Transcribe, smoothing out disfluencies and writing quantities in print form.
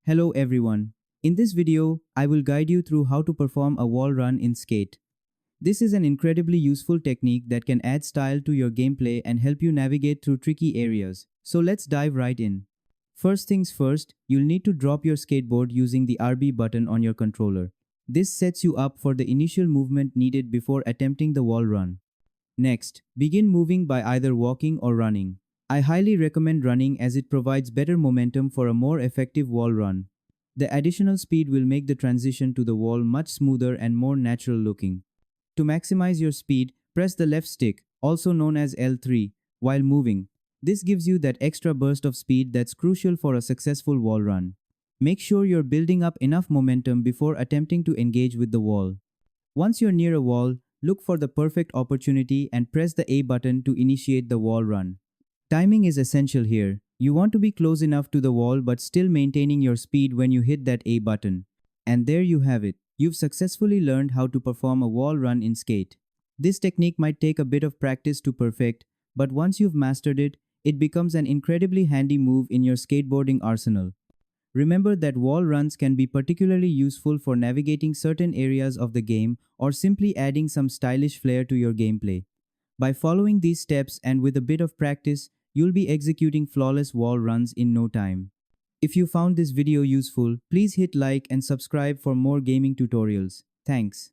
Hello everyone. In this video, I will guide you through how to perform a wall run in Skate. This is an incredibly useful technique that can add style to your gameplay and help you navigate through tricky areas. So let's dive right in. First things first, you'll need to drop your skateboard using the RB button on your controller. This sets you up for the initial movement needed before attempting the wall run. Next, begin moving by either walking or running. I highly recommend running as it provides better momentum for a more effective wall run. The additional speed will make the transition to the wall much smoother and more natural looking. To maximize your speed, press the left stick, also known as L3, while moving. This gives you that extra burst of speed that's crucial for a successful wall run. Make sure you're building up enough momentum before attempting to engage with the wall. Once you're near a wall, look for the perfect opportunity and press the A button to initiate the wall run. Timing is essential here. You want to be close enough to the wall but still maintaining your speed when you hit that A button. And there you have it. You've successfully learned how to perform a wall run in Skate. This technique might take a bit of practice to perfect, but once you've mastered it, it becomes an incredibly handy move in your skateboarding arsenal. Remember that wall runs can be particularly useful for navigating certain areas of the game or simply adding some stylish flair to your gameplay. By following these steps and with a bit of practice, you'll be executing flawless wall runs in no time. If you found this video useful, please hit like and subscribe for more gaming tutorials. Thanks.